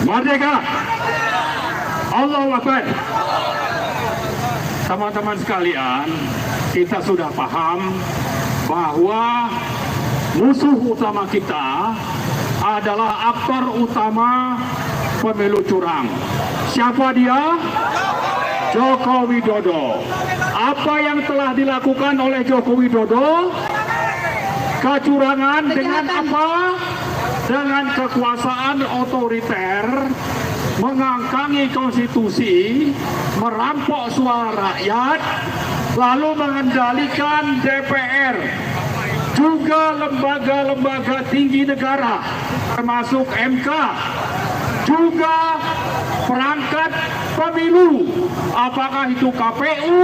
Merdeka! Allahu Akbar! Teman-teman sekalian, kita sudah paham bahwa musuh utama kita adalah aktor utama pemilu curang. Siapa dia? Joko Widodo. Apa yang telah dilakukan oleh Joko Widodo? Kecurangan dengan apa? Dengan kekuasaan otoriter, mengangkangi konstitusi, merampok suara rakyat, lalu mengendalikan DPR, juga lembaga-lembaga tinggi negara, termasuk MK, juga perangkat pemilu, apakah itu KPU,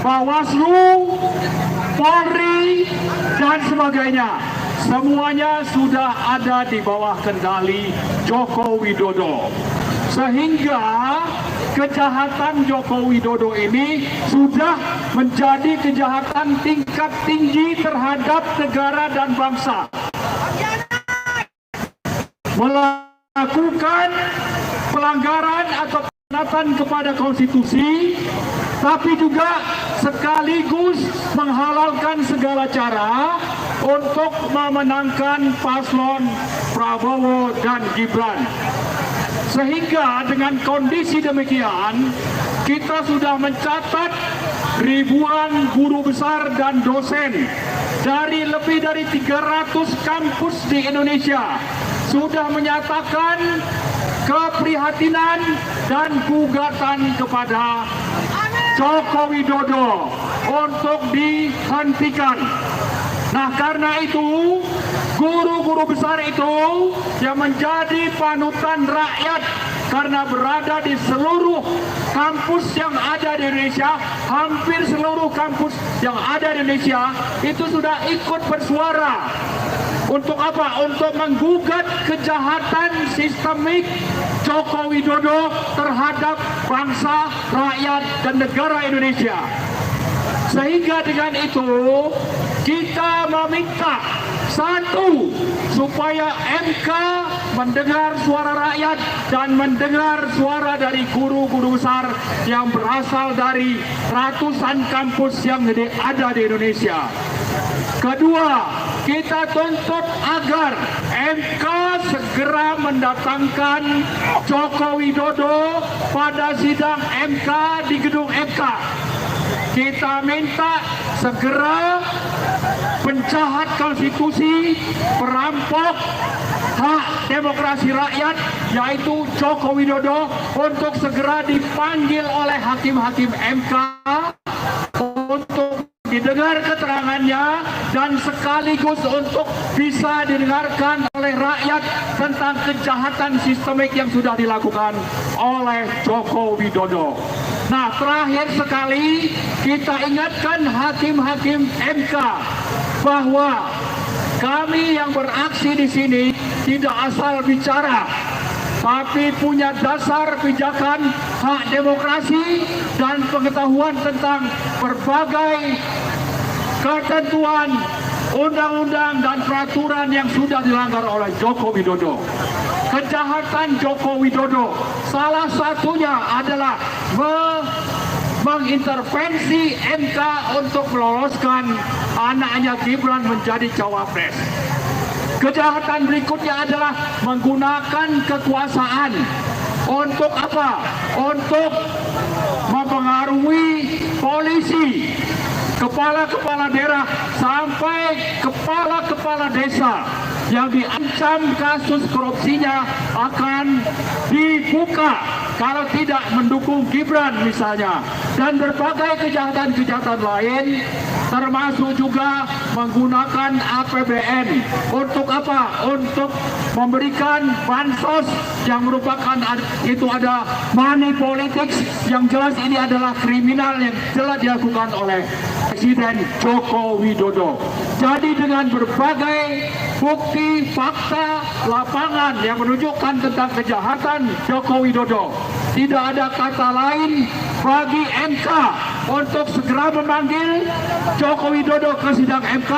Bawaslu, Polri, dan sebagainya. Semuanya sudah ada di bawah kendali Joko Widodo. Sehingga kejahatan Joko Widodo ini sudah menjadi kejahatan tingkat tinggi terhadap negara dan bangsa. Melakukan pelanggaran atau pengkhianatan kepada konstitusi, tapi juga sekaligus menghalalkan segala cara untuk memenangkan paslon Prabowo dan Gibran. Sehingga dengan kondisi demikian, kita sudah mencatat ribuan guru besar dan dosen dari lebih dari 300 kampus di Indonesia sudah menyatakan keprihatinan dan gugatan kepada Joko Widodo untuk dihentikan. Nah, karena itu guru-guru besar itu yang menjadi panutan rakyat karena berada di seluruh kampus yang ada di Indonesia, hampir seluruh kampus yang ada di Indonesia itu sudah ikut bersuara. Untuk apa? Untuk menggugat kejahatan sistemik Joko Widodo terhadap bangsa, rakyat, dan negara Indonesia. Sehingga dengan itu kita meminta satu, supaya MK mendengar suara rakyat dan mendengar suara dari guru-guru besar yang berasal dari ratusan kampus yang ada di Indonesia. Kedua, kita tuntut agar MK segera mendatangkan Joko Widodo pada sidang MK di gedung MK. Kita minta segera penjahat konstitusi, perampok hak demokrasi rakyat, yaitu Joko Widodo, untuk segera dipanggil oleh hakim-hakim MK untuk didengar keterangannya dan sekaligus untuk bisa didengarkan oleh rakyat tentang kejahatan sistemik yang sudah dilakukan oleh Joko Widodo. Nah, terakhir sekali kita ingatkan hakim-hakim MK bahwa kami yang beraksi di sini tidak asal bicara, tapi punya dasar pijakan hak demokrasi dan pengetahuan tentang berbagai ketentuan undang-undang dan peraturan yang sudah dilanggar oleh Joko Widodo. Kejahatan Joko Widodo salah satunya adalah mengintervensi MK untuk meloloskan anaknya Gibran menjadi cawapres. Kejahatan berikutnya adalah menggunakan kekuasaan untuk apa? Untuk mempengaruhi polisi, kepala-kepala daerah, sampai kepala-kepala desa yang diancam kasus korupsinya akan dibuka kalau tidak mendukung Gibran misalnya, dan berbagai kejahatan-kejahatan lain, termasuk juga menggunakan APBN untuk apa? Untuk memberikan bansos yang merupakan itu ada money politics, yang jelas ini adalah kriminal yang telah dilakukan oleh Presiden Joko Widodo. Jadi dengan berbagai bukti, fakta, lapangan yang menunjukkan tentang kejahatan Joko Widodo, tidak ada kata lain bagi MK untuk segera memanggil Joko Widodo ke sidang MK.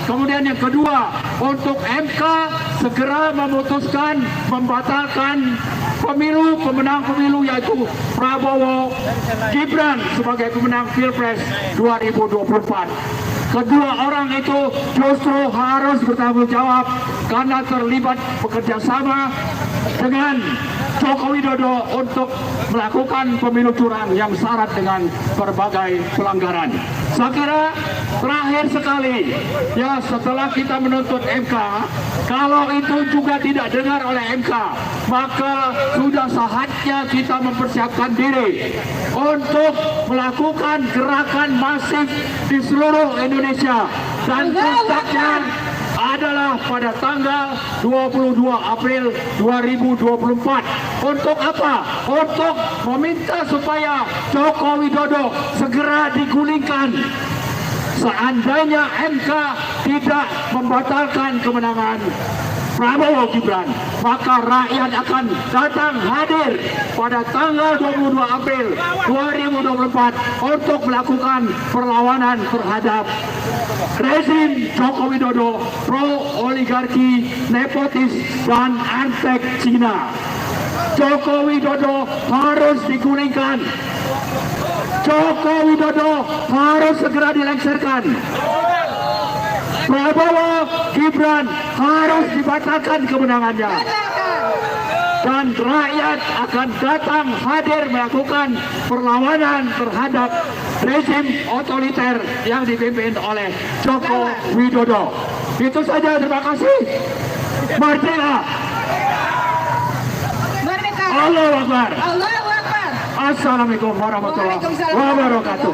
Kemudian yang kedua, untuk MK segera memutuskan membatalkan pemenang pemilu yaitu Prabowo Gibran sebagai pemenang Pilpres 2024. Kedua orang itu justru harus bertanggung jawab karena terlibat bekerja sama dengan Joko Widodo untuk melakukan pemilu curang yang syarat dengan berbagai pelanggaran. Saya kira terakhir sekali, ya setelah kita menuntut MK, kalau itu juga tidak dengar oleh MK, maka sudah saatnya kita mempersiapkan diri untuk melakukan gerakan masif di seluruh Indonesia. Dan puncaknya adalah pada tanggal 22 April 2024. Untuk apa? Untuk meminta supaya Joko Widodo segera digulingkan. Seandainya MK tidak membatalkan kemenangan Prabowo Gibran, maka rakyat akan datang hadir pada tanggal 22 April 2024 untuk melakukan perlawanan terhadap rezim Joko Widodo pro-oligarki, nepotis, dan antek Cina. Joko Widodo harus digulingkan. Joko Widodo harus segera dilengsarkan. Prabowo Gibran harus dibatalkan kemenangannya. Dan rakyat akan datang hadir melakukan perlawanan terhadap rezim otoriter yang dipimpin oleh Joko Widodo. Itu saja, terima kasih. Merdeka! Merdeka! Allahu Akbar! Allahu Akbar! Assalamualaikum warahmatullahi wabarakatuh.